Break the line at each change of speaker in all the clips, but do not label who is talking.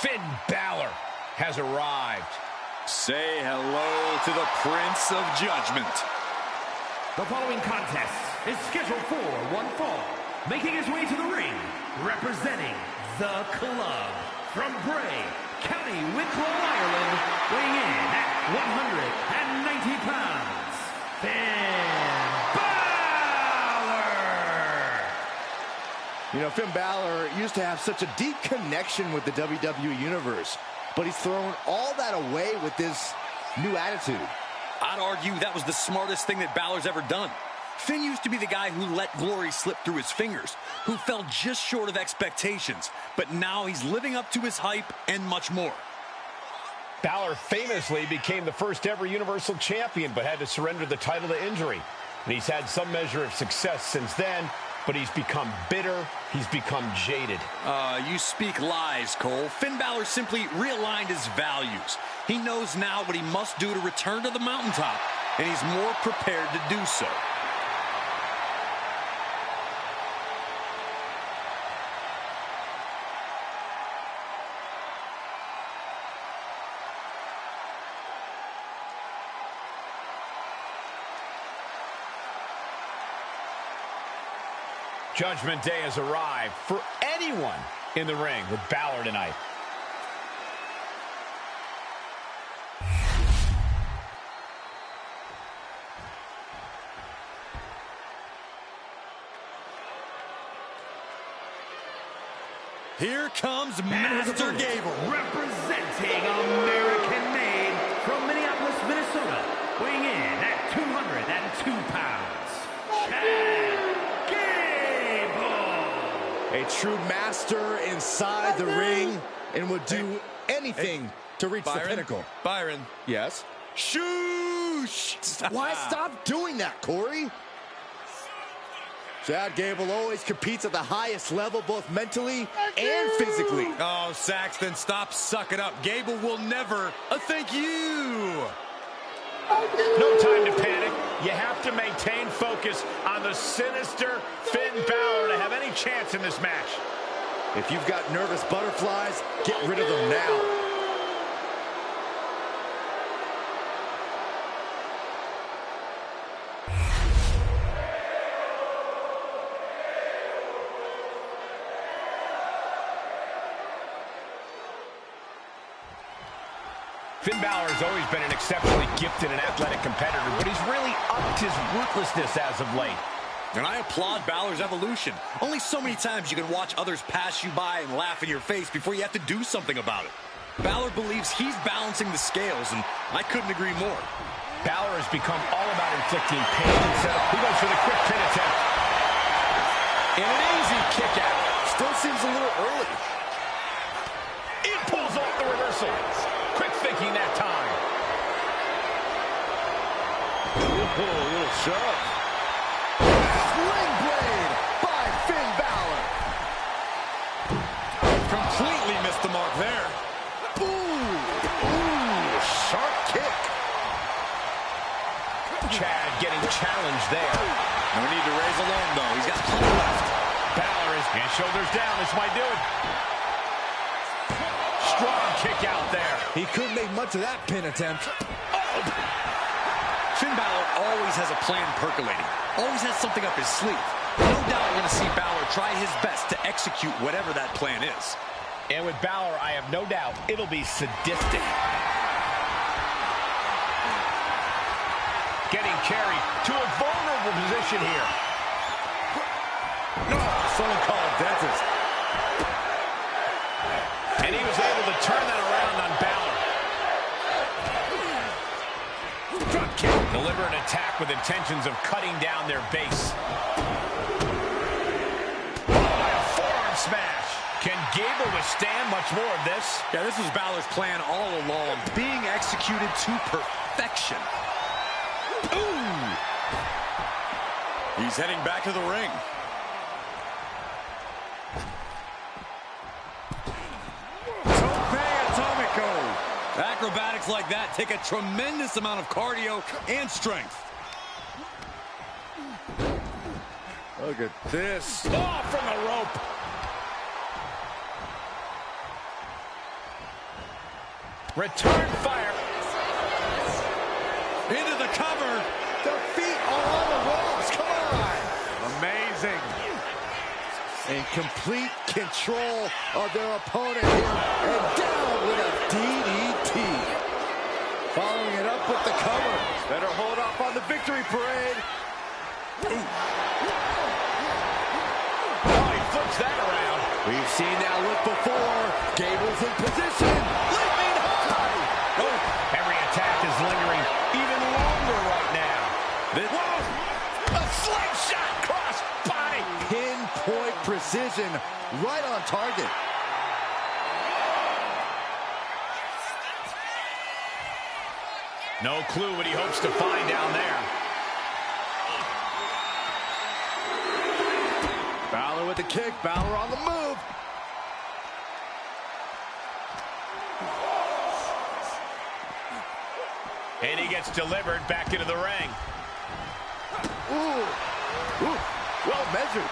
Finn Balor has arrived.
Say hello to the Prince of Judgment.
The following contest is scheduled for one fall. Making his way to the ring, representing the club from Bray, County Wicklow, Ireland, weighing in at 190 pounds, Finn Balor!
You know, Finn Balor used to have such a deep connection with the WWE Universe, but he's thrown all that away with this new attitude.
I'd argue that was the smartest thing that Balor's ever done. Finn used to be the guy who let glory slip through his fingers, who fell just short of expectations, but now he's living up to his hype and much more.
Balor famously became the first ever Universal Champion, but had to surrender the title to injury. And he's had some measure of success since then, but he's become bitter, he's become jaded.
You speak lies, Cole. Finn Balor simply realigned his values. He knows now what he must do to return to the mountaintop, and he's more prepared to do so.
Judgment Day has arrived for anyone in the ring with Balor tonight.
Here comes Master Gable.
Representing American-made from Minneapolis, Minnesota, weighing in at 202 pounds, Chad.
A true master inside the ring and would do anything to reach the pinnacle.
Byron.
Yes?
Shoosh!
Why stop doing that, Corey? Chad Gable always competes at the highest level, both mentally and physically.
Oh, Saxton, stop sucking up. Gable will never thank you.
No time to panic. You have to maintain focus on the sinister Finn Balor to have any chance in this match.
If you've got nervous butterflies, get rid of them now.
Finn Balor has always been an exceptionally gifted and athletic competitor, but he's really upped his ruthlessness as of late.
And I applaud Balor's evolution. Only so many times you can watch others pass you by and laugh in your face before you have to do something about it. Balor believes he's balancing the scales, and I couldn't agree more.
Balor has become all about inflicting pain and setup. He goes for the quick pin attempt. And an easy kick out.
Still seems a little early.
It pulls off the reversal. Quick thinking that time.
Oh, a little shove. Sling blade by Finn Balor.
Completely missed the mark there.
Ooh, sharp kick.
Chad getting challenged there.
No need to raise alone, though. He's got plenty left.
Balor is and shoulders down. This might do it. Strong kick out there.
He couldn't make much of that pin attempt.
Oh.
Finn Balor always has a plan percolating. Always has something up his sleeve. No doubt we're going to see Balor try his best to execute whatever that plan is.
And with Balor, I have no doubt it'll be sadistic. Getting carried to a vulnerable position here.
No, someone call a dentist.
And he was able to turn that around on Balor. Drop kick. Deliver an attack with intentions of cutting down their base. Oh, a forearm smash. Can Gable withstand much more of this?
Yeah, this was Balor's plan all along, being executed to perfection. Ooh! He's heading back to the ring. Acrobatics like that take a tremendous amount of cardio and strength.
Look at this.
Oh, from the rope. Return fire.
Into the cover.
Their feet are on the ropes. Come on.
Amazing.
In complete control of their opponent here. And down with a DDT. Following it up with the cover. Better hold off on the victory parade.
Oh, he flips that around.
We've seen that look before. Gable's in position. Leaping high.
Oh, every attack is lingering even longer right now. Whoa! A slingshot cross body.
Pinpoint precision. Right on target.
No clue what he hopes to find down there.
Balor with the kick. Balor on the move.
And he gets delivered back into the ring.
Ooh. Ooh. Well measured.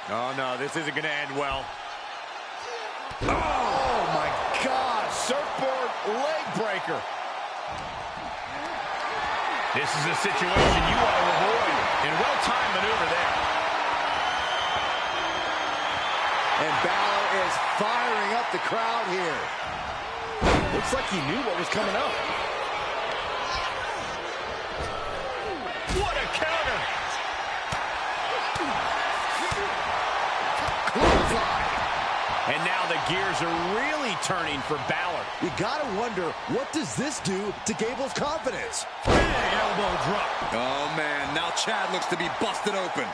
Oh, no, this isn't going to end well.
Oh, my God.
Surfboard leg breaker. This is a situation you want to avoid. And well-timed maneuver there.
And Balor is firing up the crowd here. Looks like he knew what was coming up.
What a counter. And now the gears are really turning for Balor.
You gotta wonder, what does this do to Gable's confidence?
Big elbow drop. Oh, man. Now Chad looks to be busted open.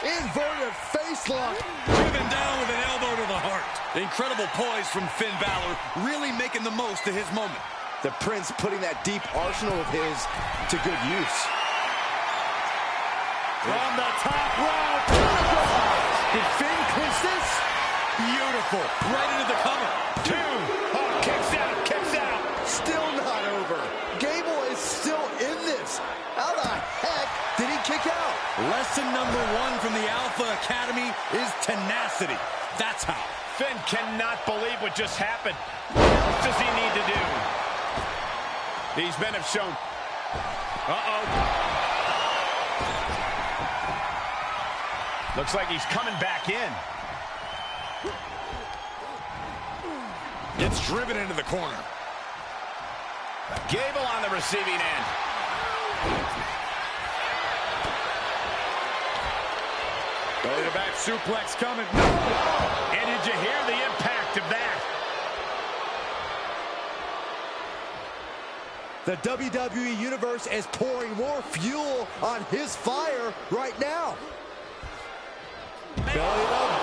Inverted face lock.
Driven down with an elbow to the heart. Incredible poise from Finn Balor, really making the most of his moment.
The Prince putting that deep arsenal of his to good use.
From the top rope.
Did Finn clinch this?
Beautiful. Right into the cover.
Two. Oh, kicks out, kicks out.
Still not over. Gable is still in this. How the heck did he kick out?
Lesson number 1 from the Alpha Academy is tenacity. That's how.
Finn cannot believe what just happened. What else does he need to do? These men have shown... Uh-oh. Looks like he's coming back in.
Gets driven into the corner.
Gable on the receiving end.
Belly to back suplex coming.
And did you hear the impact of that?
The WWE Universe is pouring more fuel on his fire right now. Belly to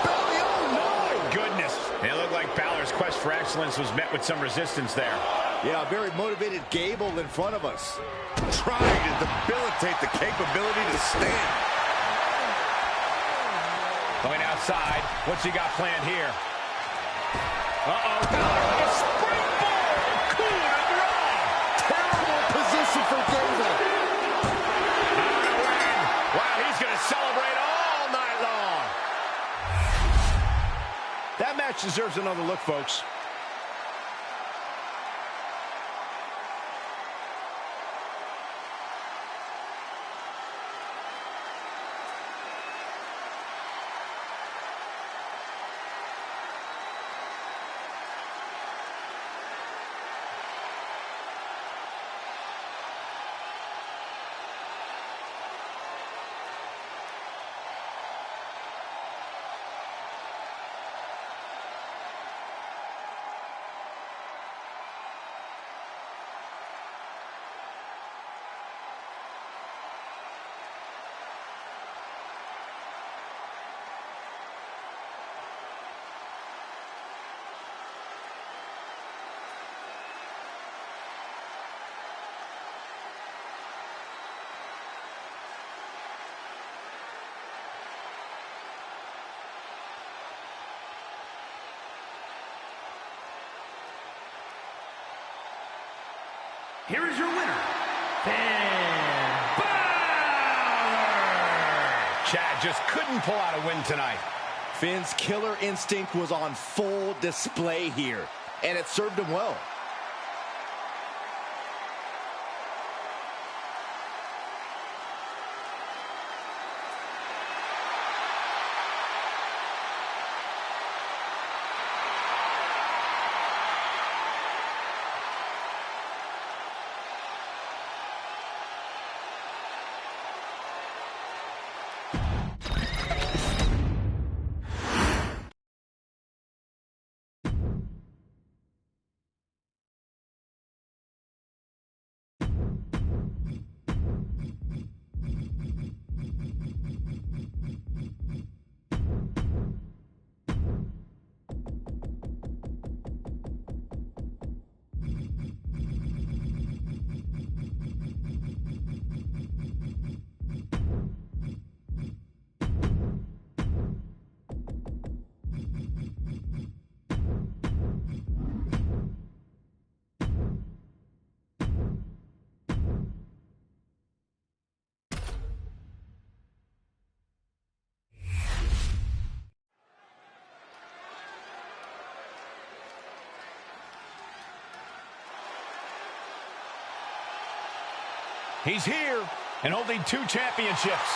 belly, oh no!
Goodness. And it looked like Balor's quest for excellence was met with some resistance there.
Yeah, a very motivated Gable in front of us.
Trying to debilitate the capability to stand.
Going outside. What's he got planned here? Uh-oh. Balor with a springboard. Coup de grace.
Terrible position for Gable.
Wow, he's going to celebrate all night long. That match deserves another look, folks.
Here is your winner, Finn Balor.
Chad just couldn't pull out a win tonight.
Finn's killer instinct was on full display here, and it served him well.
He's here and holding 2 championships.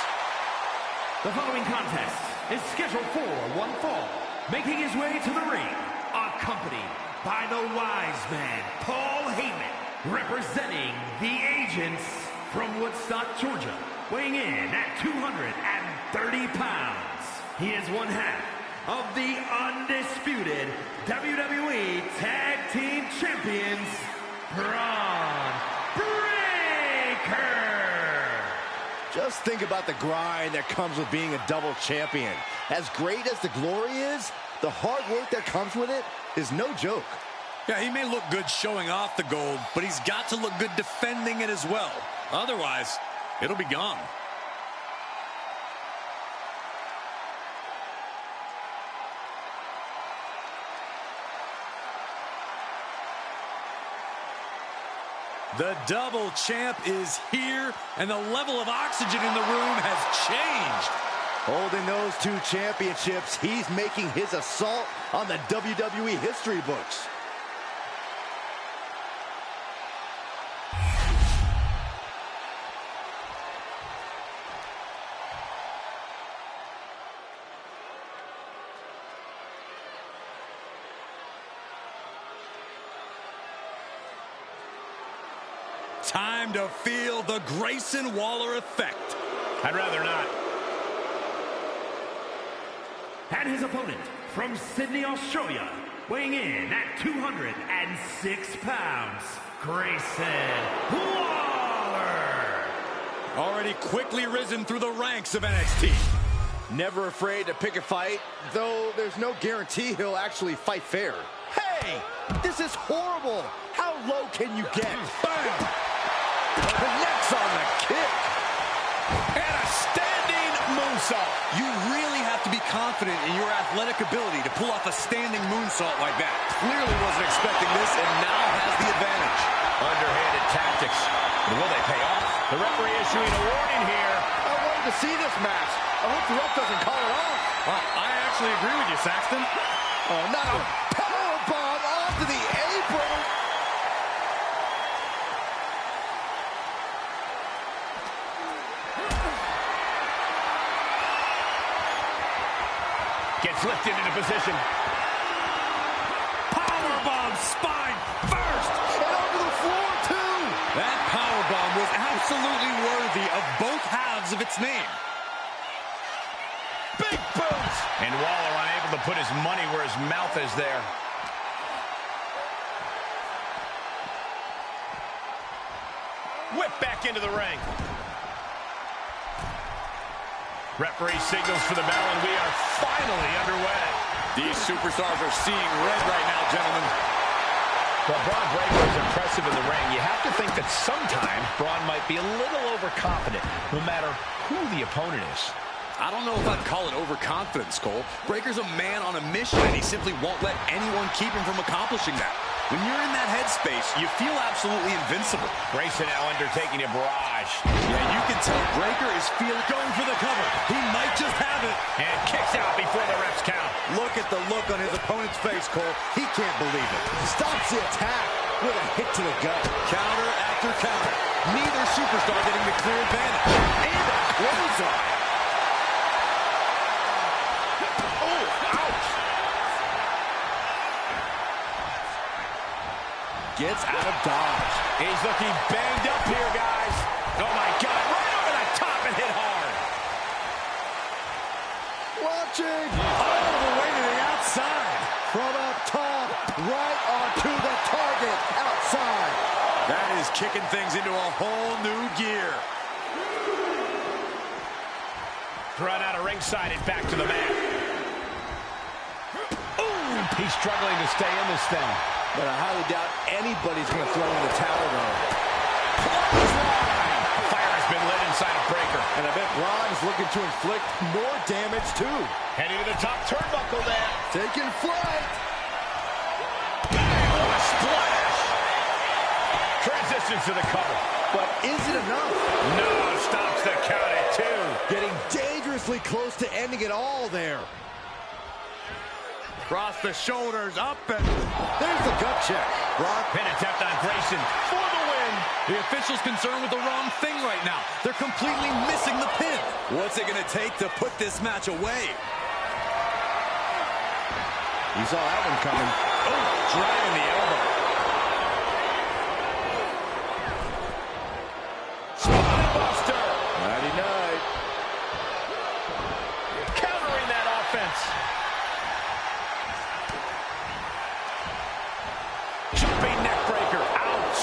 The following contest is scheduled for one fall. Making his way to the ring, accompanied by the wise man, Paul Heyman, representing the Agents from Woodstock, Georgia, weighing in at 230 pounds. He is one half of the undisputed WWE Tag Team Champions, Braun Breaker.
Just think about the grind that comes with being a double champion. As great as the glory is, the hard work that comes with it is no joke.
Yeah, he may look good showing off the gold, but he's got to look good defending it as well. Otherwise, it'll be gone. The double champ is here, and the level of oxygen in the room has changed.
Holding those 2 championships, he's making his assault on the WWE history books.
Time to feel the Grayson Waller effect.
I'd rather not.
And his opponent from Sydney, Australia, weighing in at 206 pounds, Grayson Waller.
Already quickly risen through the ranks of NXT.
Never afraid to pick a fight, though there's no guarantee he'll actually fight fair. Hey, this is horrible. How low can you get? Bam! Connects on the kick.
And a standing moonsault.
You really have to be confident in your athletic ability to pull off a standing moonsault like that. Clearly wasn't expecting this and now has the advantage.
Underhanded tactics. But will they pay off? The referee issuing a warning here.
I wanted to see this match. I hope the ref doesn't call it off.
Well, I actually agree with you, Saxton.
Oh, not a powerbomb onto the apron.
Gets lifted into position.
Powerbomb spine first.
And onto the floor, too.
That powerbomb was absolutely worthy of both halves of its name.
Big boots. And Waller unable to put his money where his mouth is there. Whip back into the ring. Referee signals for the bell, and we are finally underway.
These superstars are seeing red right now, gentlemen.
Well, Braun Breaker is impressive in the ring. You have to think that sometimes Braun might be a little overconfident, no matter who the opponent is.
I don't know if I'd call it overconfidence, Cole. Breaker's a man on a mission, and he simply won't let anyone keep him from accomplishing that. When you're in that headspace, you feel absolutely invincible.
Grayson now undertaking a barrage.
Yeah, you can tell Breakker is going for the cover. He might just have it.
And kicks out before the refs count.
Look at the look on his opponent's face, Cole. He can't believe it. Stops the attack with a hit to the gut.
Counter after counter. Neither superstar getting the clear advantage.
And a clothesline.
Oh, ouch.
Gets out of dodge.
He's looking banged up here, guys. Oh, my God. Right over the top and hit hard.
Watching all the way to the outside. From up top, right onto the target outside.
That is kicking things into a whole new gear.
Thrown out of ringside and back to the mat. Ooh, he's struggling to stay in this thing.
But I highly doubt anybody's going to throw in the towel, though.
A fire has been lit inside of Breakker.
And I bet Braun is looking to inflict more damage, too.
Heading to the top turnbuckle there.
Taking flight.
What a splash. Transitions to the cover.
But is it enough?
No, stops the count at 2.
Getting dangerously close to ending it all there. Cross the shoulders, up, and there's the gut check. Brock.
Pin attempt on Grayson for the win.
The official's concerned with the wrong thing right now. They're completely missing the pin. What's it going to take to put this match away?
You saw that one coming.
Oh, driving the elbow.
Spine buster.
Nighty night.
Countering that offense. Jumping neck breaker. Ouch.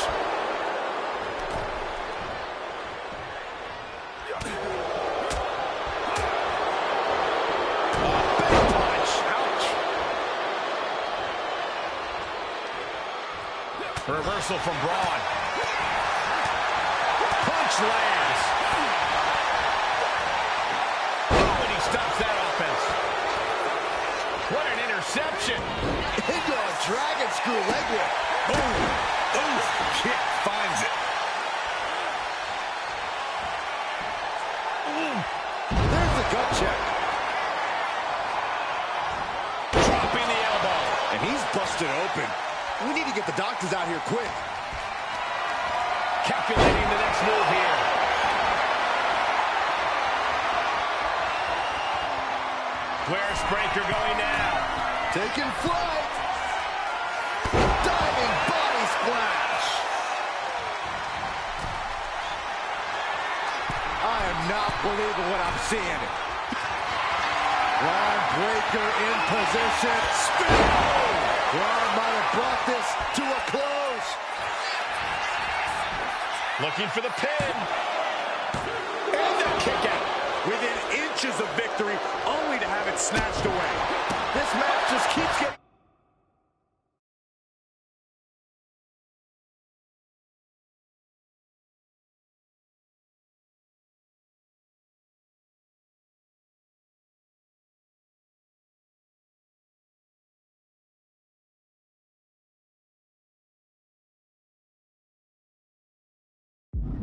Big punch. Ouch. Reversal from Braun. Punch lands. Oh, and he stops that offense. What an interception.
Into a dragon screw leg whip.
Kick finds it.
There's the gut check.
Dropping the elbow.
And he's busted open. We need to get the doctors out here quick.
Calculating the next move here. Where's Breakker going now?
Taking flight. Diving body splash. I am not believing what I'm seeing. Braun Breakker in position. Spin. Braun might have brought this to a close.
Looking for the pin. And the kick out.
Within inches of victory, only to have it snatched away.
This match just keeps getting...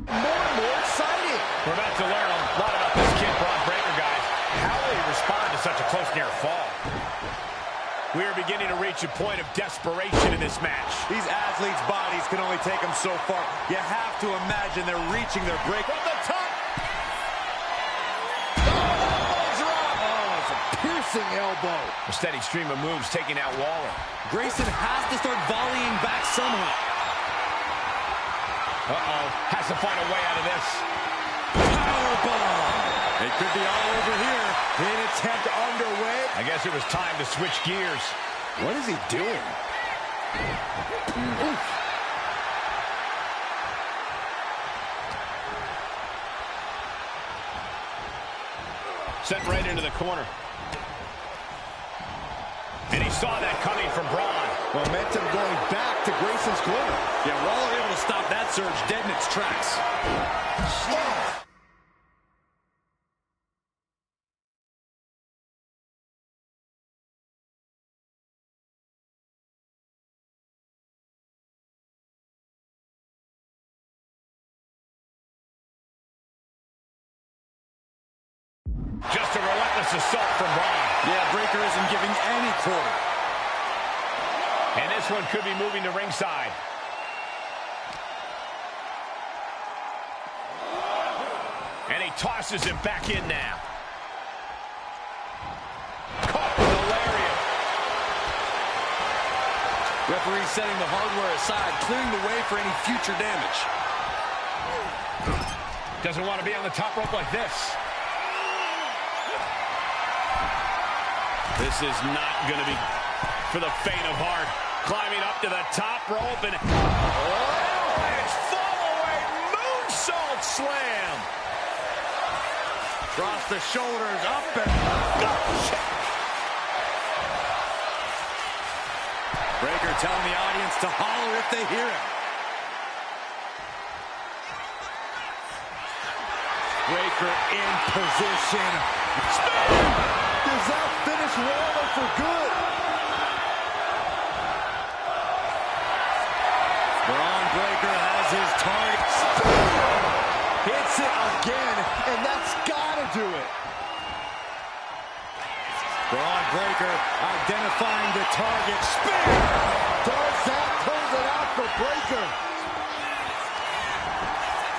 more and more exciting.
We're about to learn a lot about this kid, Braun Breakker, guys. How will he respond to such a close near fall? We are beginning to reach a point of desperation in this match.
These athletes' bodies can only take them so far. You have to imagine they're reaching their break.
From the top.
Oh, it's a piercing elbow.
A steady stream of moves taking out Waller.
Grayson has to start volleying back somehow.
Uh-oh. Has to find a way out of this.
Powerbomb. It could be all over here.
Pin attempt underway.
I guess it was time to switch gears.
What is he doing? Oof.
Sent right into the corner. And he saw that coming from Braun.
Momentum going back to Grayson's corner.
Yeah, Waller able to stop that surge dead in its tracks.
Oh.
vicious assault from Braun.
Yeah, Breakker isn't giving any quarter.
And this one could be moving to ringside. And he tosses him back in now. Caught with a lariat.
Referee setting the hardware aside, clearing the way for any future damage.
Doesn't want to be on the top rope like this. This is not going to be for the faint of heart. Climbing up to the top rope and... Oh, it's fall-away moonsault slam.
Across the shoulders, up and...
Breakker telling the audience to holler if they hear him.
Breakker in position. Does that finish Waller for good?
Braun Breakker has his target.
Hits it again, and that's gotta do it.
Braun Breakker identifying the target.
Spear! Does that close it out for Breakker?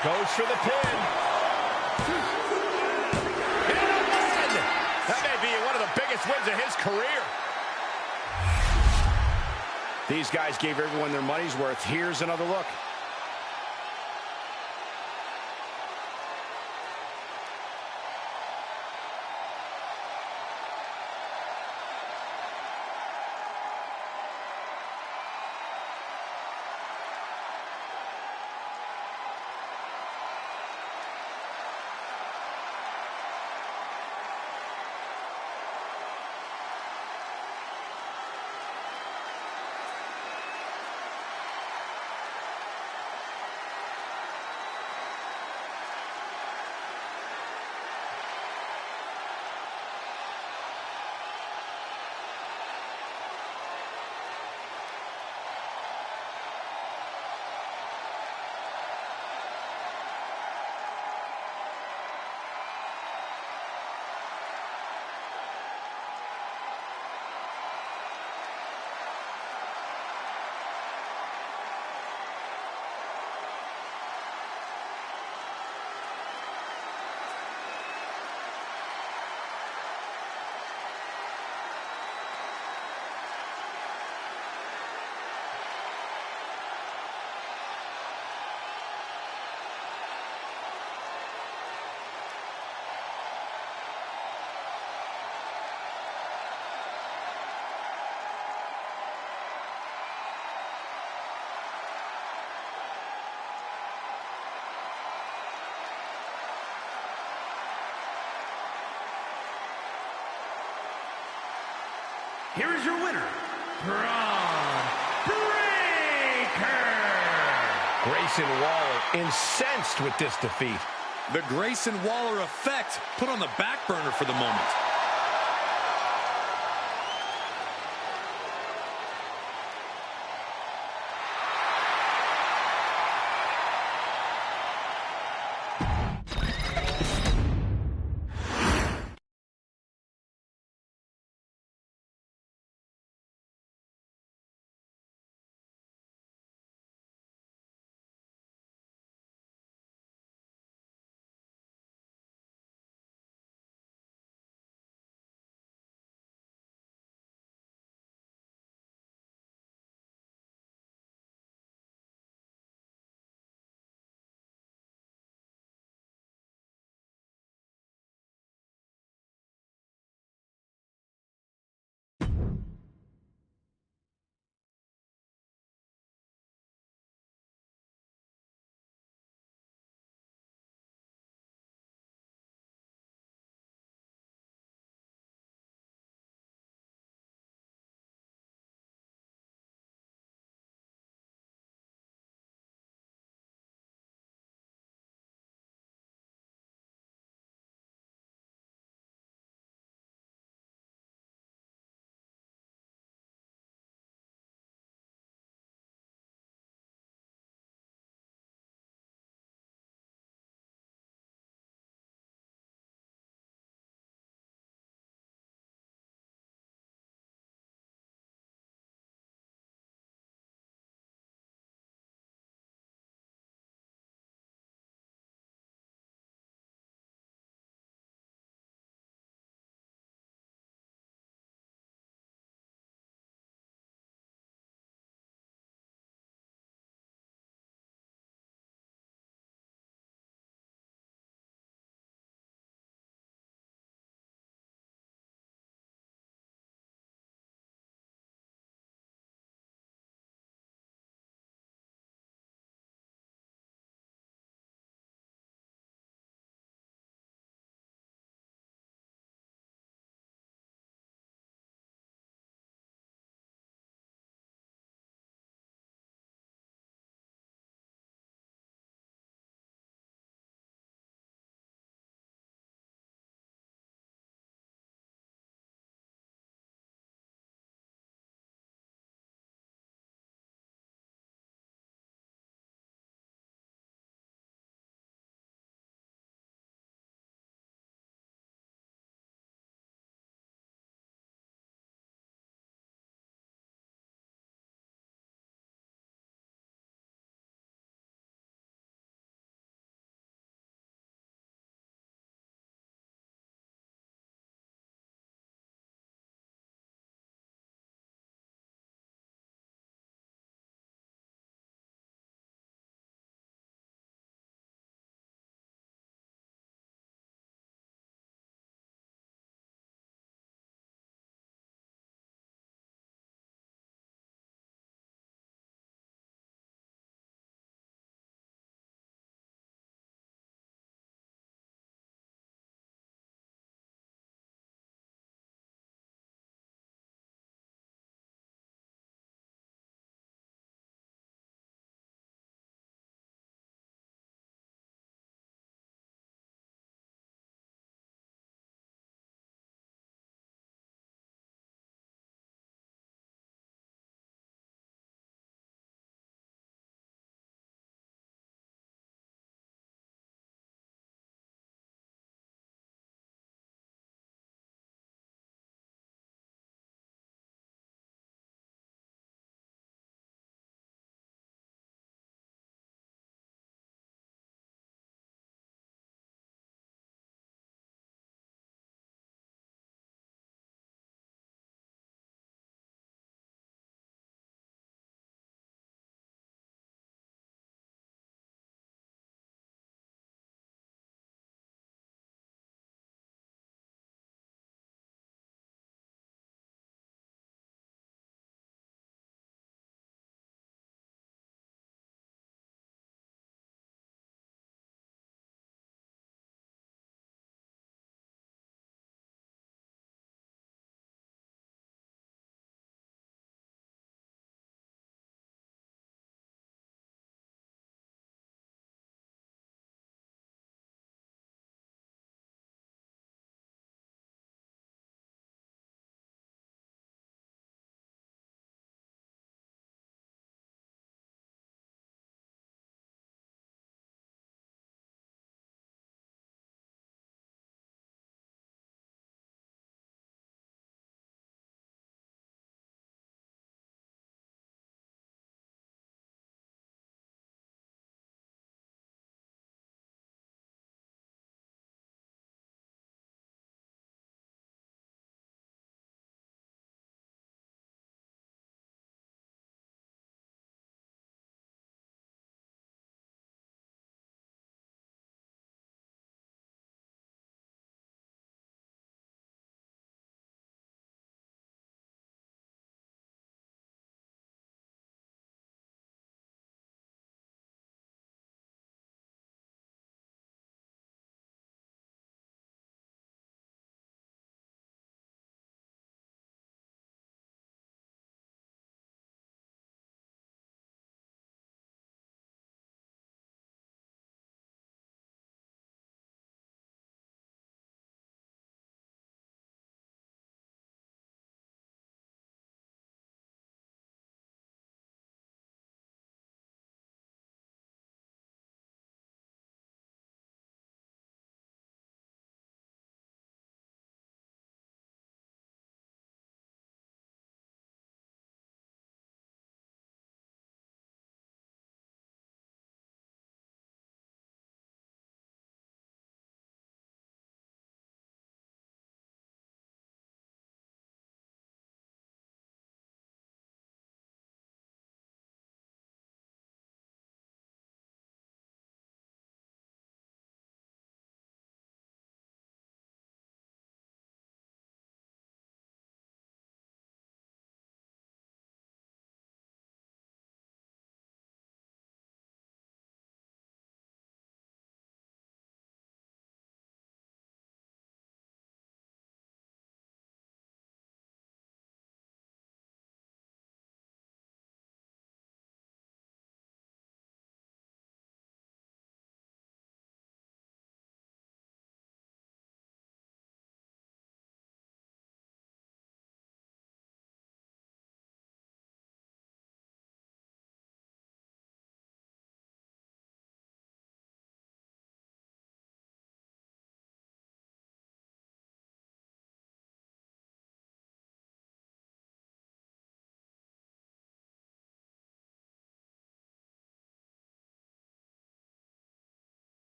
Goes for the pin. And a win! That may be one of the biggest wins of his career. These guys gave everyone their money's worth. Here's another look.
Here is your winner, Braun Breakker.
Grayson Waller incensed with this defeat.
The Grayson Waller effect put on the back burner for the moment.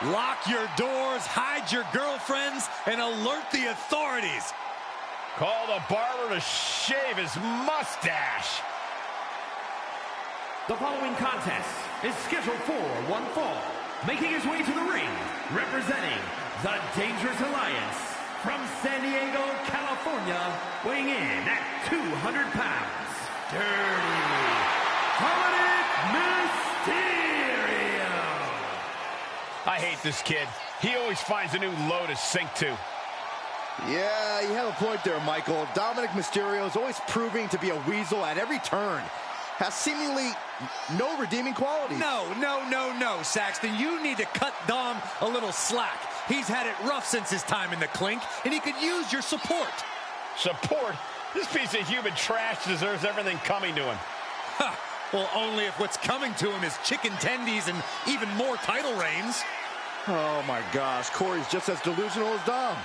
Lock your doors, hide your girlfriends, and alert the authorities.
Call the barber to shave his mustache.
The following contest is scheduled for one fall. Making his way to the ring, representing the Dangerous Alliance from San Diego, California, weighing in at 200 pounds, Dirty Mysterio.
I hate this kid. He always finds a new low to sink to.
Yeah, you have a point there, Michael. Dominic Mysterio is always proving to be a weasel at every turn. Has seemingly no redeeming qualities.
No, Saxton. You need to cut Dom a little slack. He's had it rough since his time in the clink, and he could use your support.
Support? This piece of human trash deserves everything coming to him.
Ha! Well, only if what's coming to him is chicken tendies and even more title reigns.
Oh, my gosh. Corey's just as delusional as Dom.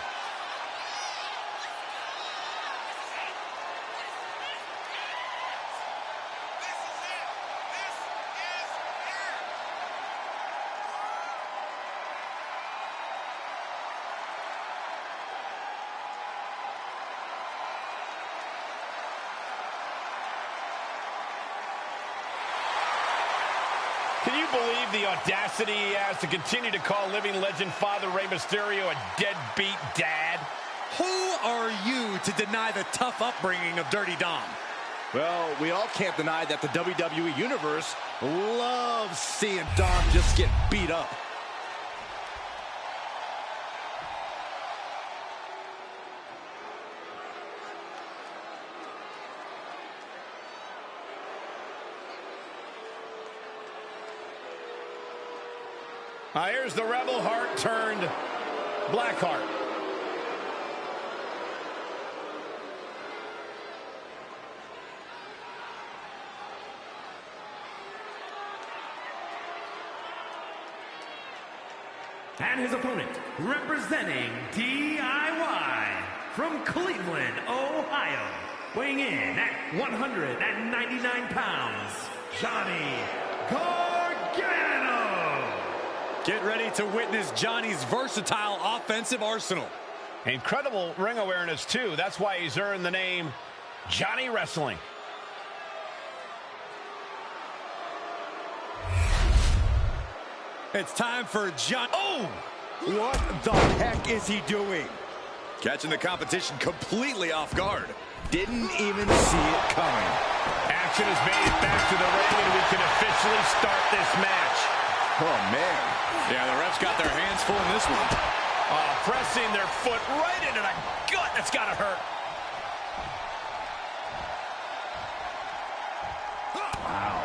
Can you believe the audacity he has to continue to call living legend Father Rey Mysterio a deadbeat dad?
Who are you to deny the tough upbringing of Dirty Dom?
Well, we all can't deny that the WWE Universe loves seeing Dom just get beat up.
Here's the Rebel Heart turned Blackheart.
And his opponent, representing DIY from Cleveland, Ohio, weighing in at 199 pounds, Johnny Gargano.
Get ready to witness Johnny's versatile offensive arsenal.
Incredible ring awareness, too. That's why he's earned the name Johnny Wrestling.
It's time for John. Oh!
What the heck is he doing?
Catching the competition completely off guard.
Didn't even see it coming.
Action has made it back to the ring, and we can officially start this match.
Oh, man.
Yeah, the refs got their hands full in this one.
Pressing their foot right into the gut. That's got to hurt.
Wow.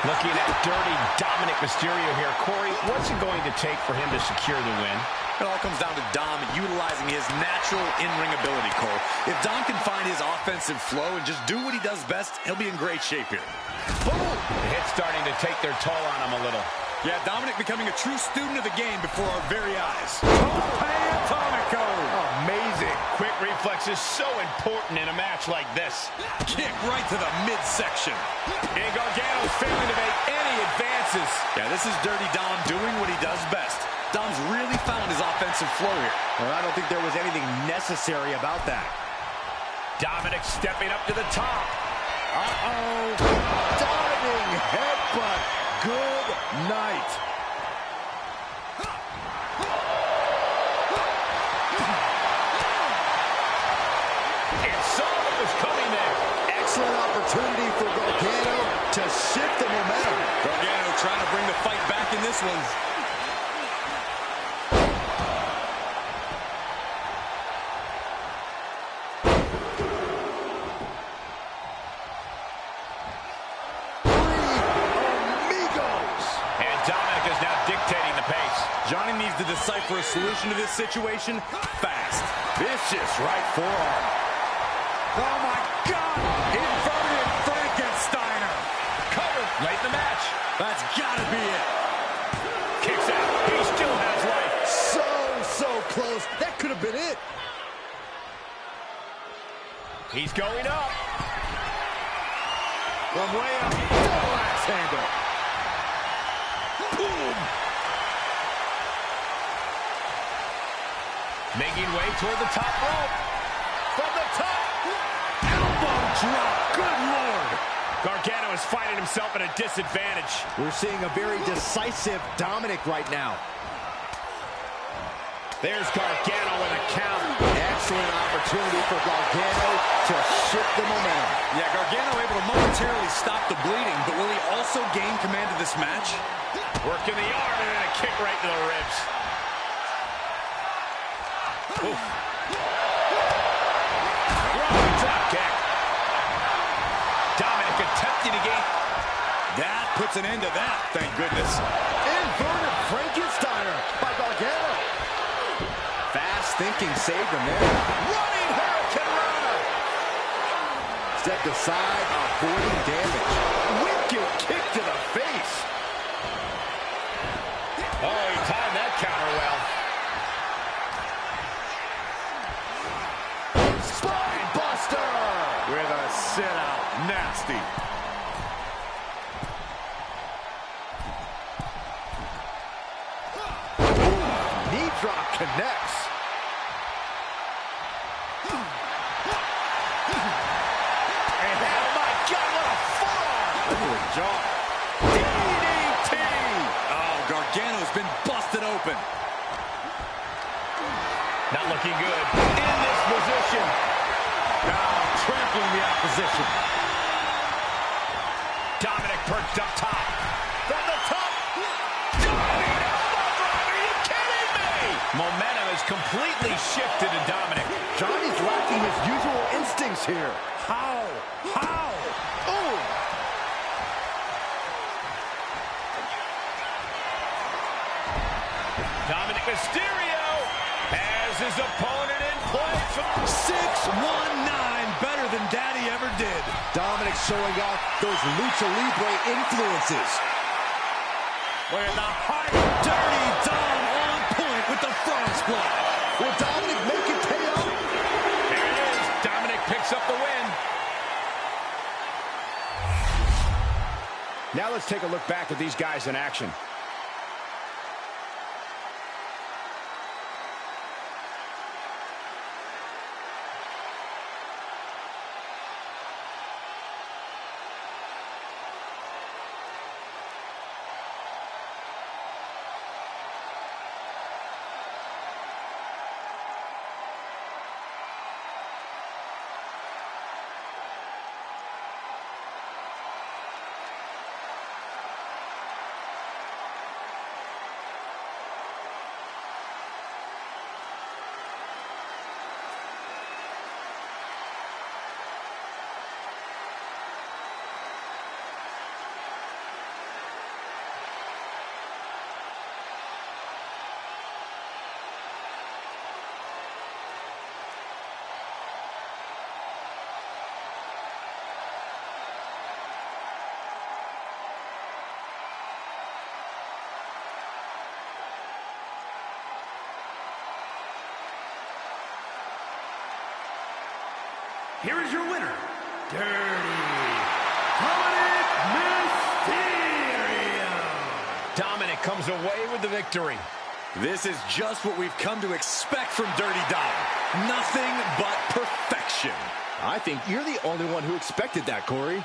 Looking at dirty Dominic Mysterio here. Corey, what's it going to take for him to secure the win?
It all comes down to Dom utilizing his natural in-ring ability, Cole. If Dom can find his offensive flow and just do what he does best, he'll be in great shape here.
Boom! The hit's starting to take their toll on him a little.
Yeah, Dominic becoming a true student of the game before our very eyes. Atomico!
Amazing. Quick reflexes so important in a match like this.
Kick right to the midsection.
And Gargano's failing to make any advances.
Yeah, this is Dirty Dom doing what he does best. Dom's really found his offensive flow here.
Well, I don't think there was anything necessary about that.
Dominic stepping up to the top.
Uh-oh. Diving headbutt. Good night.
And saw what was coming there.
Excellent opportunity for Gargano to shift the momentum.
Gargano trying to bring the fight back in this one. Johnny needs to decipher a solution to this situation fast.
Vicious right forearm.
Oh, my God! Inverted Frankensteiner.
Covered late in the match.
That's got to be it.
Kicks out. He still has life.
So close. That could have been it.
He's going up.
From way up. Double axe handle.
Boom. Making way toward the top rope. From the top.
Elbow drop. Good Lord.
Gargano is finding himself at a disadvantage.
We're seeing a very decisive Dominic right now.
There's Gargano with a count.
Excellent opportunity for Gargano to shift the momentum.
Yeah, Gargano able to momentarily stop the bleeding, but will he also gain command of this match?
Working the arm and then a kick right to the ribs. Oof. Running drop kick. Dominic attempting to gain.
That puts an end to that, thank goodness.
Inverted Frankensteiner by Gargano. Fast thinking saved him there.
Running Hurricane Rana.
Stepped aside, avoiding damage.
Wicked kick to the face. Oh, he timed that counter well.
Spine buster!
With a sit-out. Nasty.
Knee drop connects.
And oh my God, what a forearm! Look at the jaw. DDT!
Oh, Gargano's been busted open.
Not looking good. In this position. Now trampling the opposition. Dominic perched up top. From the top. Diving elbow drop. Are you kidding me? Momentum has completely shifted to Dominic.
Johnny's lacking his usual instincts here.
How? How?
Oh!
Dominic Mysterio has his opponent in place.
619, better than Daddy ever did.
Dominic showing off those Lucha Libre influences.
Look at the high.
Dirty Dom on point with the frog splash.
Will Dominic make it pay off?
There it is. Dominic picks up the win.
Now let's take a look back at these guys in action.
Here is your winner, Dirty Dominic Mysterio.
Dominic comes away with the victory.
This is just what we've come to expect from Dirty Dom. Nothing but perfection.
I think you're the only one who expected that, Corey.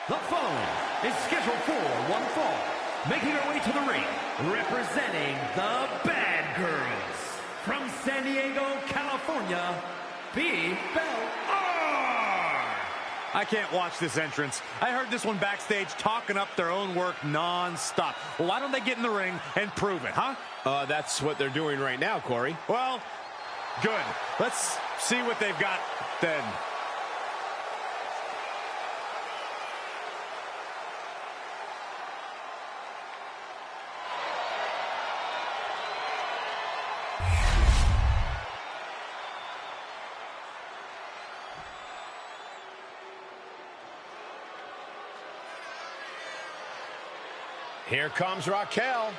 The following is scheduled for one fall, making her way to the ring, representing the Bad Girls, from San Diego, California, B. Bell R.
I can't watch this entrance. I heard this one backstage talking up their own work non-stop. Well, why don't they get in the ring and prove it, huh?
That's what they're doing right now, Corey.
Well, good. Let's see what they've got then.
Here comes Raquel.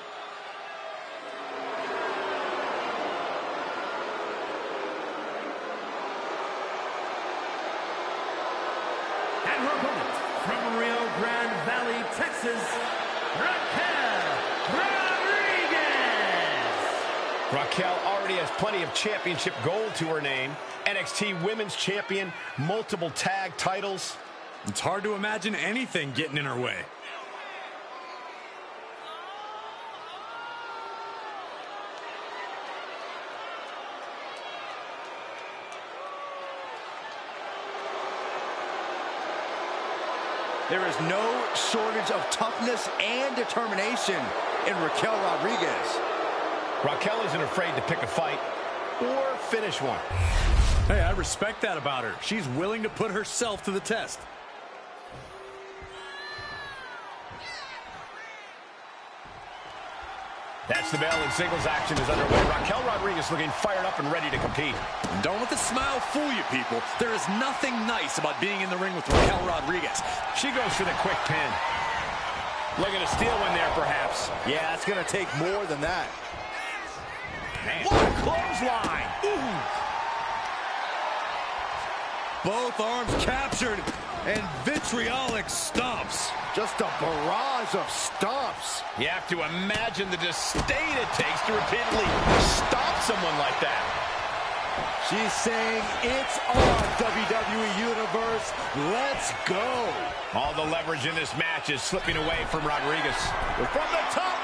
And her opponent, from Rio Grande Valley, Texas, Raquel Rodriguez.
Raquel already has plenty of championship gold to her name. NXT Women's Champion, multiple tag titles.
It's hard to imagine anything getting in her way.
There is no shortage of toughness and determination in Raquel Rodriguez.
Raquel isn't afraid to pick a fight or finish one.
Hey, I respect that about her. She's willing to put herself to the test.
That's the bell, and singles action is underway. Raquel Rodriguez looking fired up and ready to compete.
Don't let the smile fool you, people. There is nothing nice about being in the ring with Raquel Rodriguez.
She goes for the quick pin. Looking to steal one there, perhaps.
Yeah, it's going to take more than that.
Man, what a clothesline.
Ooh. Both arms captured, and vitriolic stomps.
Just a barrage of stomps.
You have to imagine the disdain it takes to repeatedly stomp someone like that.
She's saying, it's on, WWE Universe. Let's go.
All the leverage in this match is slipping away from Rodriguez. From the top,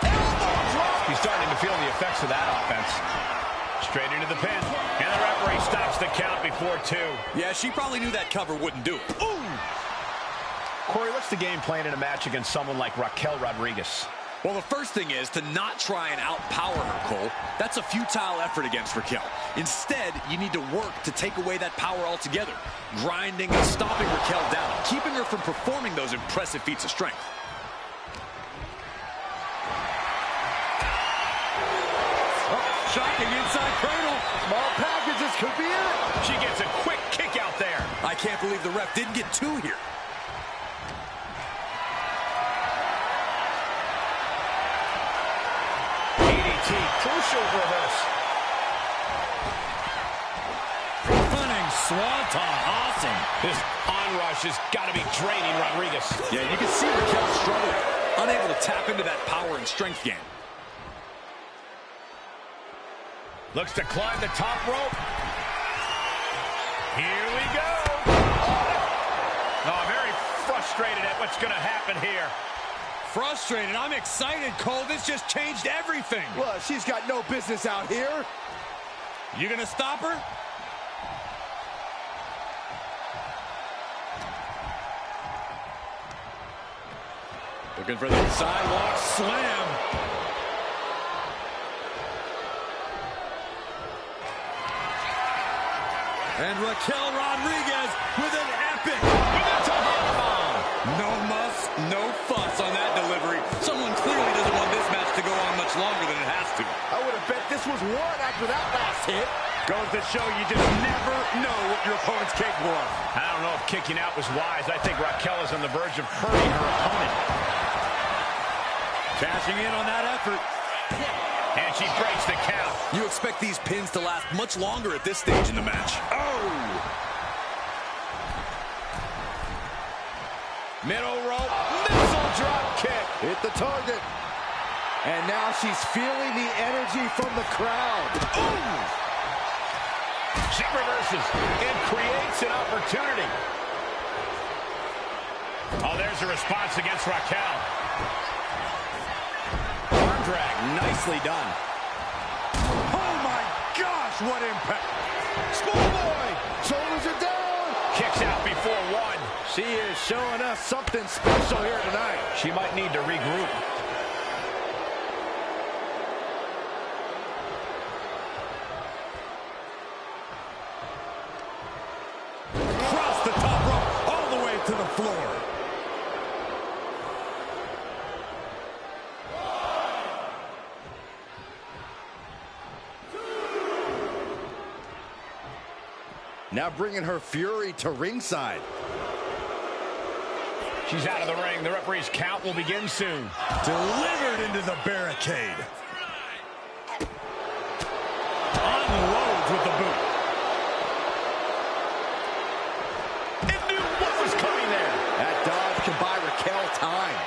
elbow drop. He's starting to feel the effects of that offense. Straight into the pin, and the referee stops the count before 2.
Yeah, she probably knew that cover wouldn't do it. Ooh!
Corey, what's the game plan in a match against someone like Raquel Rodriguez?
Well, the first thing is to not try and outpower her, Cole. That's a futile effort against Raquel. Instead, you need to work to take away that power altogether, grinding and stomping Raquel down, keeping her from performing those impressive feats of strength.
Oh, shocking inside cradle.
Small packages could be it.
She gets a quick kick out there.
I can't believe the ref didn't get 2 here.
Crucial reverse.
Running swanton, awesome.
This onrush has got to be draining Rodriguez.
Yeah, you can see Raquel struggling, unable to tap into that power and strength gain.
Looks to climb the top rope. Here we go. Oh, very frustrated at what's going to happen here.
Frustrated. I'm excited, Cole. This just changed everything.
Well, she's got no business out here.
You gonna stop her? Looking for the sidewalk slam. And Raquel Rodriguez with an epic
one after that last hit.
Goes to show you just never know what your opponent's capable of.
I don't know if kicking out was wise. I think Raquel is on the verge of hurting her opponent.
Cashing in on that effort.
And she breaks the count.
You expect these pins to last much longer at this stage in the match.
Oh! Middle rope, missile drop kick.
Hit the target. And now she's feeling the energy from the crowd.
Ooh! She reverses and creates an opportunity. Oh, there's a response against Raquel. Arm drag, nicely done.
Oh my gosh, what impact.
Schoolboy, shoulders are down.
Kicks out before one.
She is showing us something special here tonight.
She might need to regroup.
Across the top rope, all the way to the floor.
Now bringing her fury to ringside.
She's out of the ring. The referee's count will begin soon.
Delivered into the barricade. Unloads with the boot.
It knew what was coming there.
That dodge can buy Raquel time.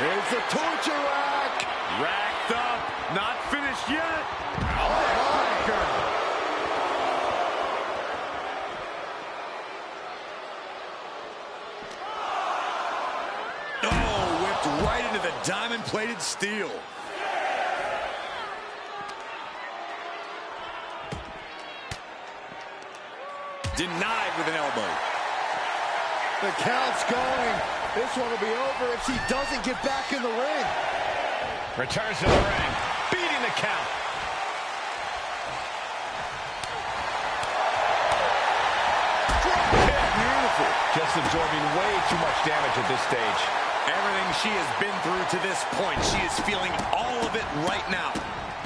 Here's the torture rack.
Racked up, not finished yet.
Oh my God.
Oh, whipped right into the diamond-plated steel. Denied with an elbow.
The count's going. This one will be over if she doesn't get back in the ring.
Returns to the ring, beating the count.
Beautiful.
Just absorbing way too much damage at this stage.
Everything she has been through to this point, she is feeling all of it right now.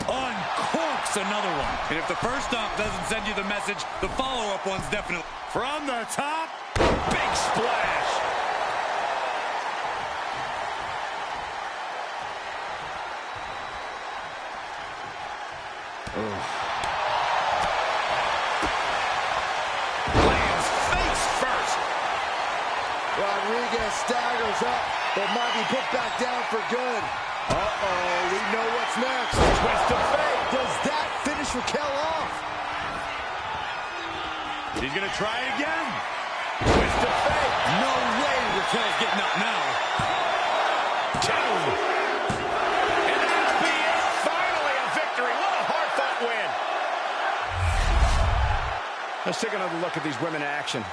Uncorks another one. And if the first stomp doesn't send you the message, the follow-up one's definitely.
From the top.
Big splash. Lands face first.
Rodriguez staggers up, but might be put back down for good. Uh-oh, we know what's next.
Twist of fate.
Does that finish Raquel off?
He's going to try it again.
Twist of fate.
No way Raquel's getting up now.
Two. And that'll be it. Finally a victory. What a hard-fought win. Let's take another look at these women in action.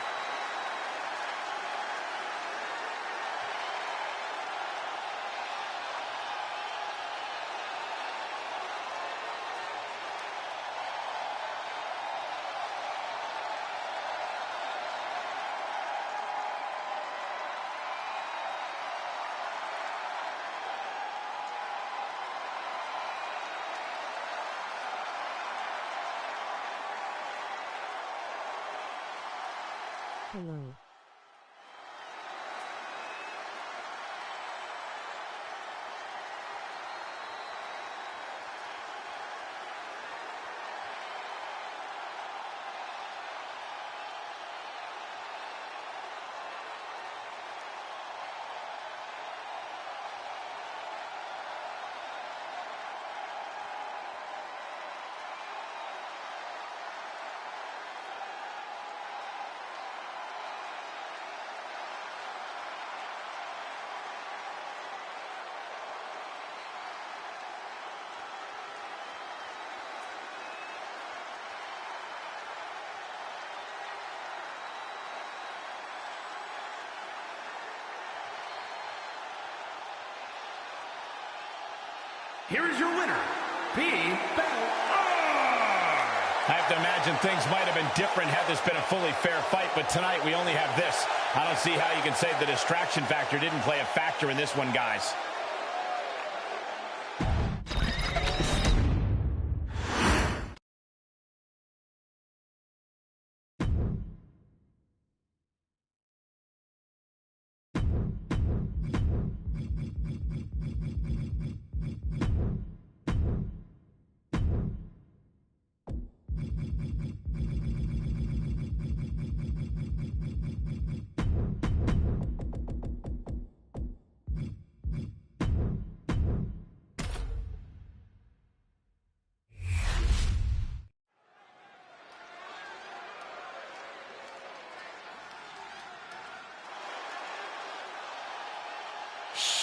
Hello.
Here is your winner, Battle.
I have to imagine things might have been different had this been a fully fair fight, but tonight we only have this. I don't see how you can say the distraction factor didn't play a factor in this one, guys.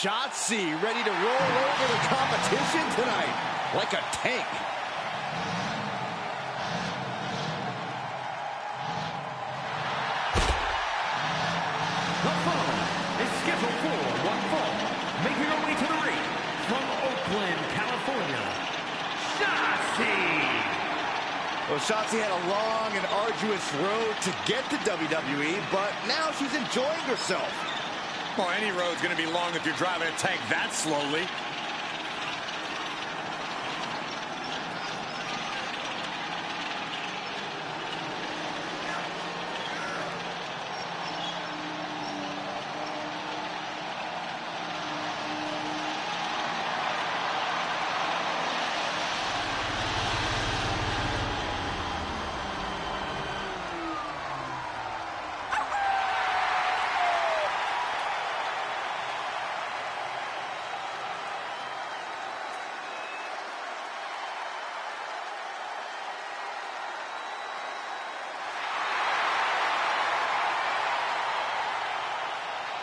Shotzi ready to roll over the competition tonight like a tank.
The following is scheduled for one fall, making her way to the ring from Oakland, California, Shotzi.
Well, Shotzi had a long and arduous road to get to WWE, but now she's enjoying herself.
Well, any road's going to be long if you're driving a tank that slowly.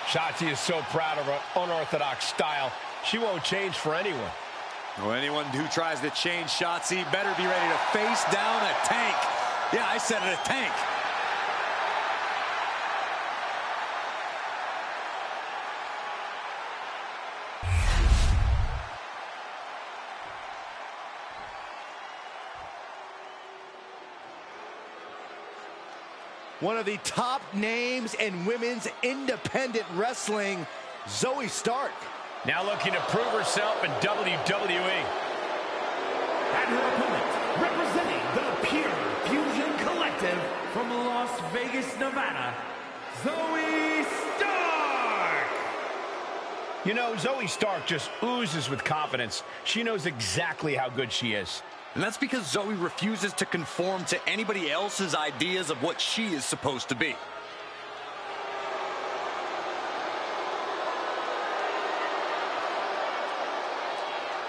Shotzi is so proud of her unorthodox style. She won't change for anyone.
Well, anyone who tries to change Shotzi better be ready to face down a tank. Yeah, I said it, a tank.
One of the top names in women's independent wrestling, Zoey Stark.
Now looking to prove herself in WWE.
And her opponent, representing the Pure Fusion Collective from Las Vegas, Nevada, Zoey Stark.
You know, Zoey Stark just oozes with confidence. She knows exactly how good she is.
And that's because Zoey refuses to conform to anybody else's ideas of what she is supposed to be.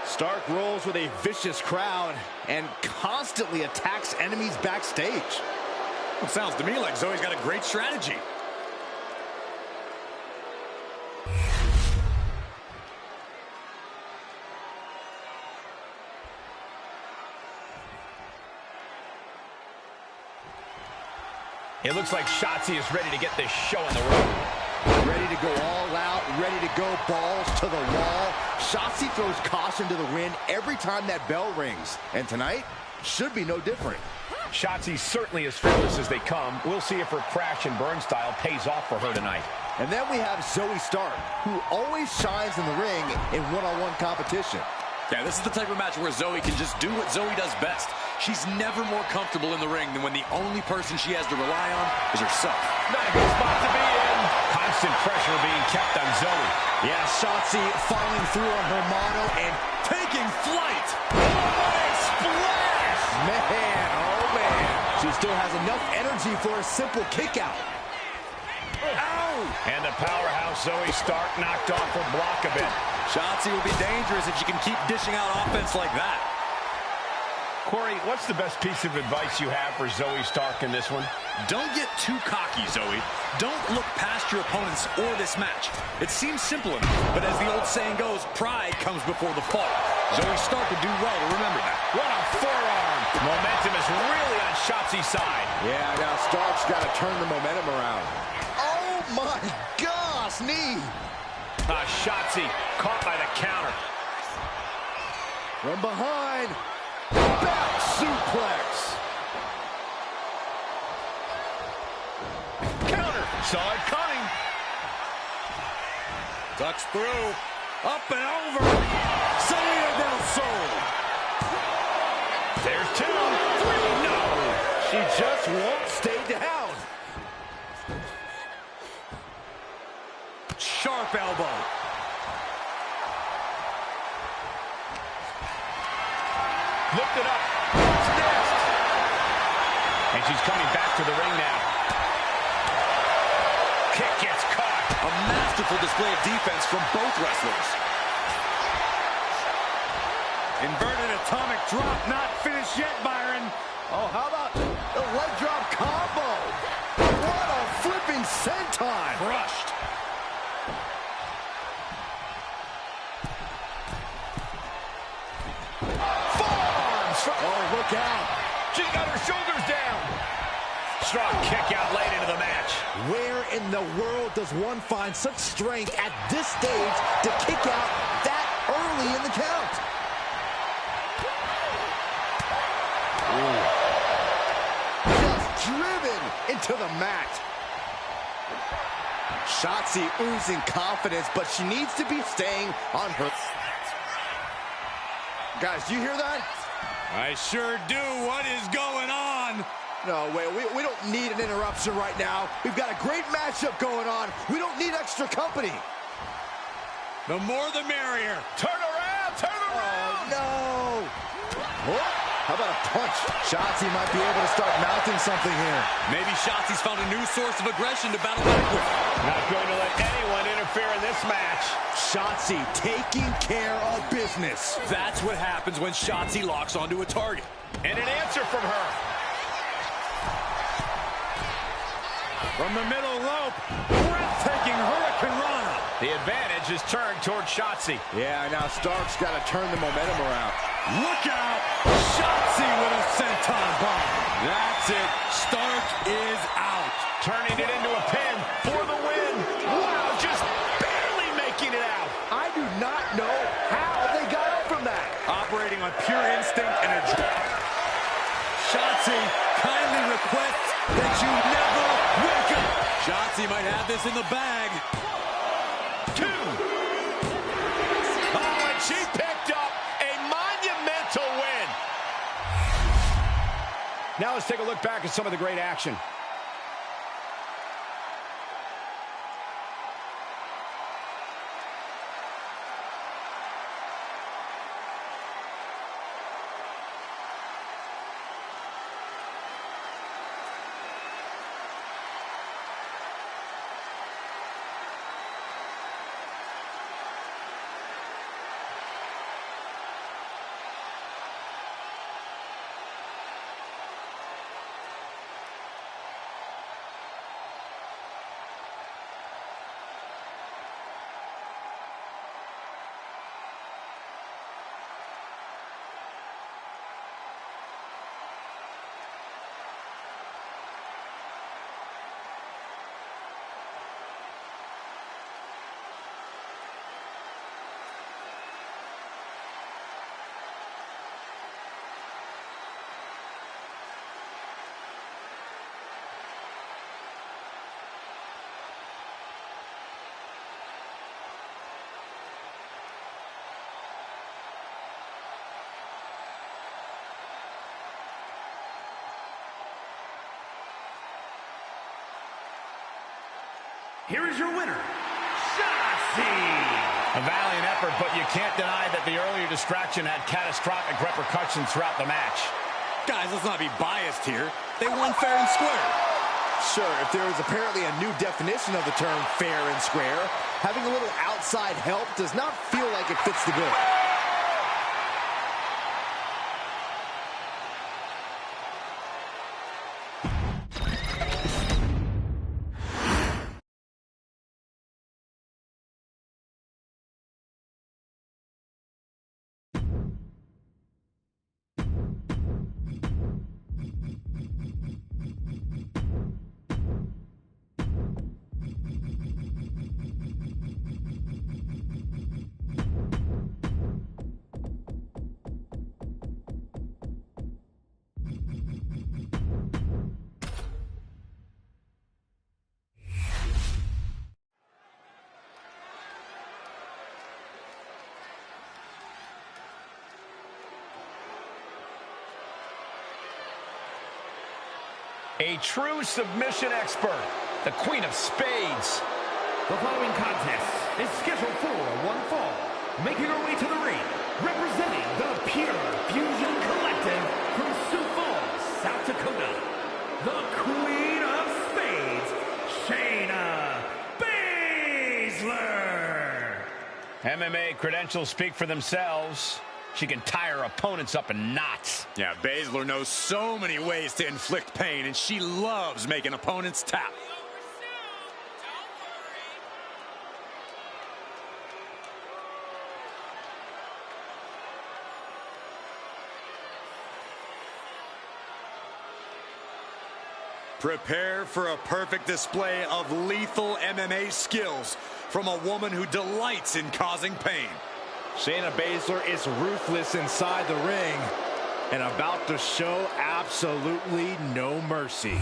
Stark rolls with a vicious crowd and constantly attacks enemies backstage.
Well, sounds to me like Zoey's got a great strategy.
It looks like Shotzi is ready to get this show on the road.
Ready to go all out, ready to go balls to the wall. Shotzi throws caution to the wind every time that bell rings. And tonight should be no different.
Shotzi certainly as fearless as they come. We'll see if her crash and burn style pays off for her tonight.
And then we have Zoey Stark, who always shines in the ring in one-on-one competition.
Yeah, this is the type of match where Zoey can just do what Zoey does best. She's never more comfortable in the ring than when the only person she has to rely on is herself.
Not a good spot to be in. Constant pressure being kept on Zoey.
Yeah, Shotzi following through on her motto and taking flight. Oh, splash! Man, oh man. She still has enough energy for a simple kick out.
Ow! And the powerhouse Zoey Stark knocked off her block a bit.
Shotzi will be dangerous if she can keep dishing out offense like that.
Corey, what's the best piece of advice you have for Zoey Stark in this one?
Don't get too cocky, Zoey. Don't look past your opponents or this match. It seems simple enough, but as the old saying goes, pride comes before the fall. Zoey Stark would do well to remember that.
What a forearm! Momentum is really on Shotzi's side.
Yeah, now Stark's got to turn the momentum around. Oh my gosh, knee!
Shotzi caught by the counter.
From behind, back suplex.
Counter, saw it coming.
Ducks through, up and over. Salida del Sol.
There's 2, 3, no.
She just won't stay down.
Sharp elbow.
Lifted up. What's next? And she's coming back to the ring now. Kick gets caught.
A masterful display of defense from both wrestlers.
Inverted atomic drop, not finished yet, Byron.
Oh, how about the leg drop combo? What a flipping senton.
Crushed.
look out.
She's got her shoulders down. Strong kick out late into the match.
Where in the world does one find such strength at this stage to kick out that early in the count? Just driven into the mat. Shotzi oozing confidence, but she needs to be staying on her. Guys, do you hear that?
I sure do. What is going on?
No, wait, we don't need an interruption right now. We've got a great matchup going on. We don't need extra company.
The more the merrier.
Turn around, turn around.
Oh, no. Oh, how about a punch? Shotzi might be able to start mounting something here.
Maybe Shotzi's found a new source of aggression to battle back with.
Not going to let anyone interfere in this match.
Shotzi taking care of business.
That's what happens when Shotzi locks onto a target.
And an answer from her.
From the middle rope, breathtaking Hurricane Rana.
The advantage is turned toward Shotzi.
Yeah, now Stark's got to turn the momentum around.
Look out! Shotzi with a senton bomb. That's it. Stark is out.
Turning it into a pin for the win. Wow, just barely making it out.
I do not know how they got up from that.
Operating on pure instinct and a Shotzi kindly requests that you never wake up. Shotzi might have this in the bag.
2. Oh, and she picked up a monumental win. Now let's take a look back at some of the great action.
Here is your winner, Shotzi.
A valiant effort, but you can't deny that the earlier distraction had catastrophic repercussions throughout the match.
Guys, let's not be biased here. They won fair and square.
Sure, if there is apparently a new definition of the term fair and square, having a little outside help does not feel like it fits the bill.
A true submission expert, the Queen of Spades.
The following contest is scheduled for one fall. Making her way to the ring, representing the Pure Fusion Collective from Sioux Falls, South Dakota, the Queen of Spades, Shayna Baszler.
MMA credentials speak for themselves. She can tie her opponents up in knots.
Yeah, Baszler knows so many ways to inflict pain, and she loves making opponents tap.
Prepare for a perfect display of lethal MMA skills from a woman who delights in causing pain.
Shayna Baszler is ruthless inside the ring and about to show absolutely no mercy.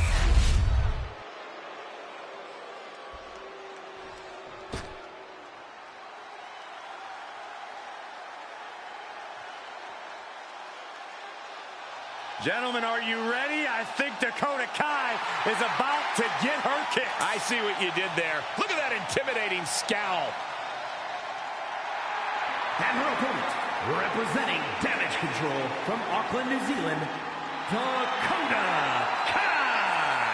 Gentlemen, are you ready? I think Dakota Kai is about to get her kick.
I see what you did there. Look at that intimidating scowl.
And her opponent, representing Damage Control from Auckland, New Zealand, Dakota Kai.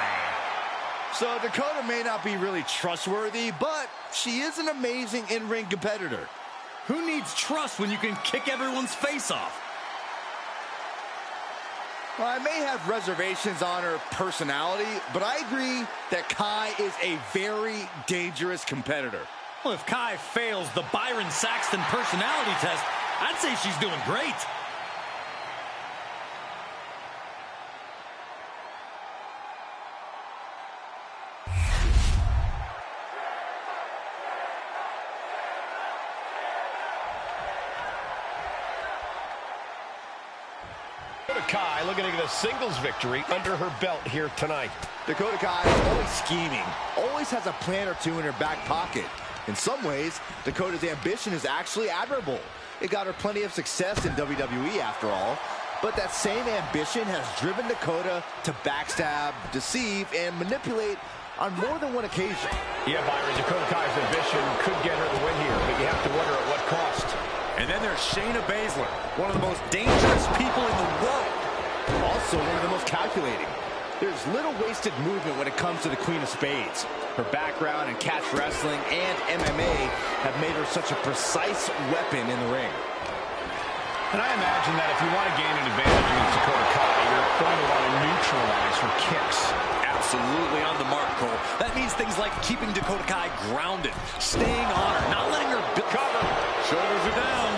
So Dakota may not be really trustworthy, but she is an amazing in-ring competitor.
Who needs trust when you can kick everyone's face off?
Well, I may have reservations on her personality, but I agree that Kai is a very dangerous competitor.
Well, if Kai fails the Byron Saxton personality test, I'd say she's doing great.
Dakota Kai looking to get a singles victory under her belt here tonight.
Dakota Kai is always scheming, always has a plan or two in her back pocket. In some ways, Dakota's ambition is actually admirable. It got her plenty of success in WWE after all. But that same ambition has driven Dakota to backstab, deceive, and manipulate on more than one occasion.
Yeah, Byron, Dakota Kai's ambition could get her the win here, but you have to wonder at what cost.
And then there's Shayna Baszler, one of the most dangerous people in the world.
Also one of the most calculating. There's little wasted movement when it comes to the Queen of Spades. Her background in catch wrestling and MMA have made her such a precise weapon in the ring.
And I imagine that if you want to gain an advantage against Dakota Kai, you're going to want to neutralize her kicks.
Absolutely on the mark, Cole. That means things like keeping Dakota Kai grounded, staying on her, not letting her cover. Shoulders are down.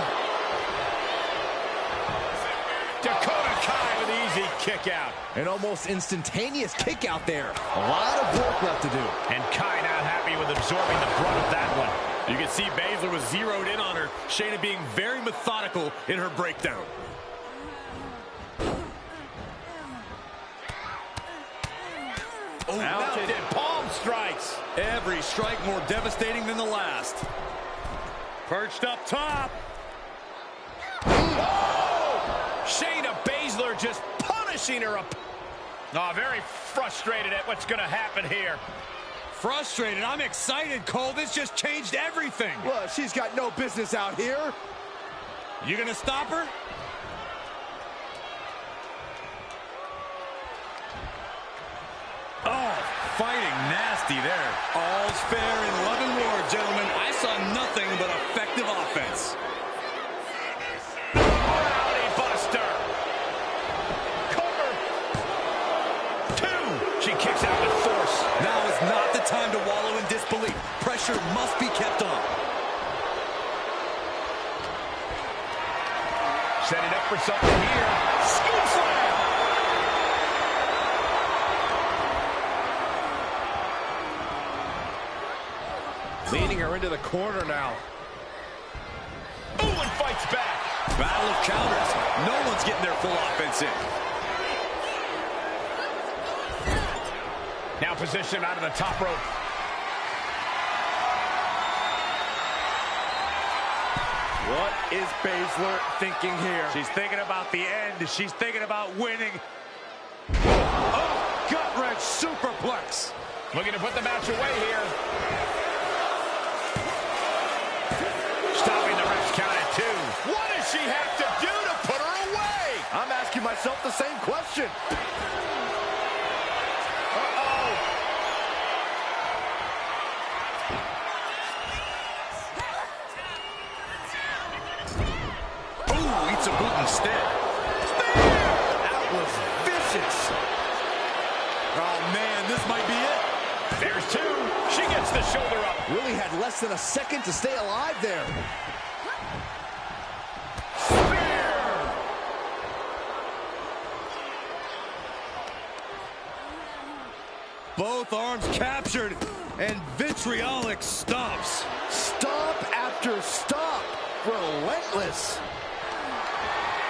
Dakota Kai with an easy kick out.
An almost instantaneous kick out there. A lot of work left to do.
And Kai not happy with absorbing the brunt of that one.
You can see Baszler was zeroed in on her. Shayna being very methodical in her breakdown.
Oh, mounted palm strikes.
Every strike more devastating than the last.
Perched up top.
Oh! Shayna Baszler just punishing her up. Oh, very frustrated at what's going to happen here.
Frustrated. I'm excited, Cole. This just changed everything.
Well, she's got no business out here.
You gonna stop her? Oh, fighting nasty there. All's fair in love and war, gentlemen. I saw nothing but effective offense.
Rowdy Buster. Cover. Two. She kicks out with force.
Now is not the time to wallow in disbelief. Pressure must be kept on.
Setting up for something here. Scoop slam.
Leading her into the corner now.
Ooh, and fights back.
Battle of counters. No one's getting their full offense in.
Now positioned out of the top rope.
What is Baszler thinking here?
She's thinking about the end. She's thinking about winning. Oh, gut-wrench superplex.
Looking to put the match away here. Stopping the ref's count at 2. What does she have to do to put her away?
I'm asking myself the same question.
Eats a boot instead.
That was vicious.
Oh, man, this might be it.
There's 2. She gets the shoulder up.
Really had less than a second to stay alive there.
both arms captured, and vitriolic stomps.
Stomp after stomp. Relentless.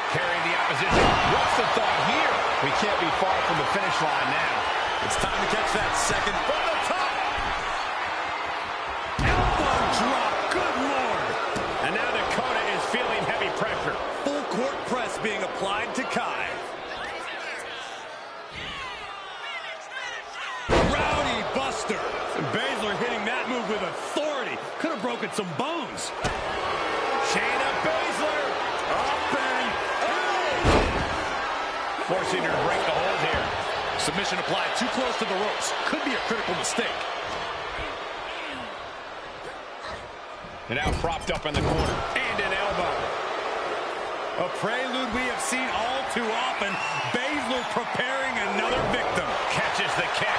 Carrying the opposition. What's the thought here? We can't be far from the finish line now.
It's time to catch that second from the top. Elbow drop. Good Lord.
And now Dakota is feeling heavy pressure.
Full court press being applied to Kai. Rowdy Buster. And Baszler hitting that move with authority. Could have broken some bones.
Shayna Baszler. Up and forcing her to break the hold here.
Submission applied too close to the ropes. Could be a critical mistake.
And now propped up in the corner. And an elbow.
A prelude we have seen all too often. Baszler preparing another victim.
Catches the kick.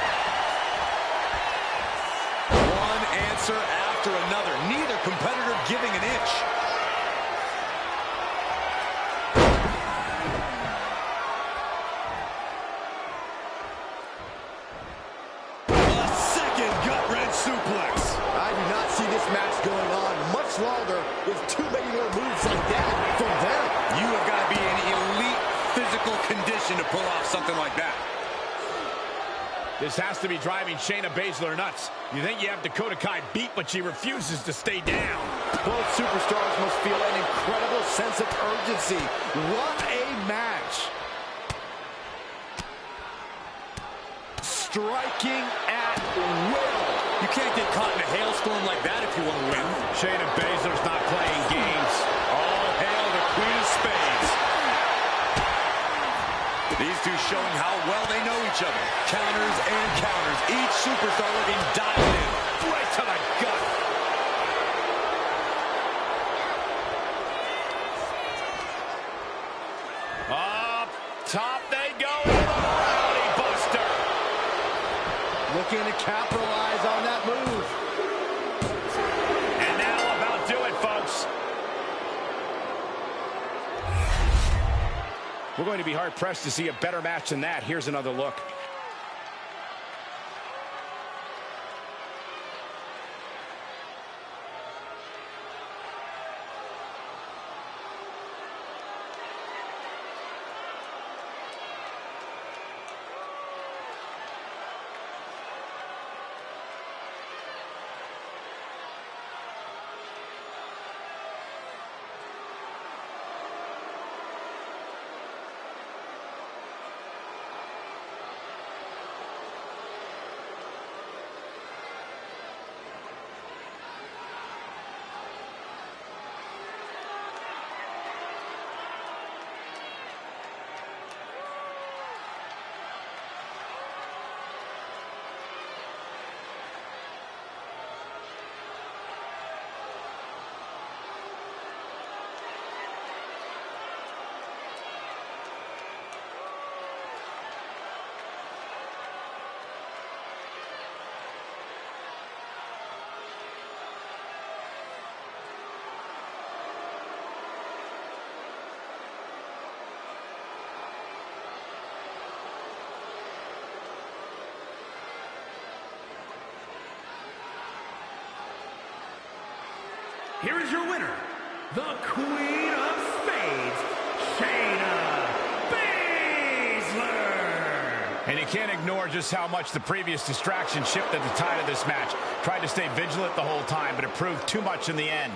One answer after another. Neither competitor giving an inch. A second gut-wrench suplex.
I do not see this match going on much longer with too many more moves like that from them.
You have got to be in elite physical condition to pull off something like that.
This has to be driving Shayna Baszler nuts. You think you have Dakota Kai beat, but she refuses to stay down.
Both superstars must feel an incredible sense of urgency. What a match. Striking at will.
You can't get caught in a hailstorm like that if you want to win.
Shayna Baszler's not playing games.
All hail the Queen of Spades. These two showing how well they know each other. Counters and counters. Each superstar looking dialed in.
Right to the gut. Up top they go. Rowdy Buster.
Looking to capitalize on that move.
And that'll about do it, folks. We're going to be hard-pressed to see a better match than that. Here's another look.
Here is your winner, the Queen of Spades, Shayna Baszler.
And you can't ignore just how much the previous distraction shifted the tide of this match. Tried to stay vigilant the whole time, but it proved too much in the end.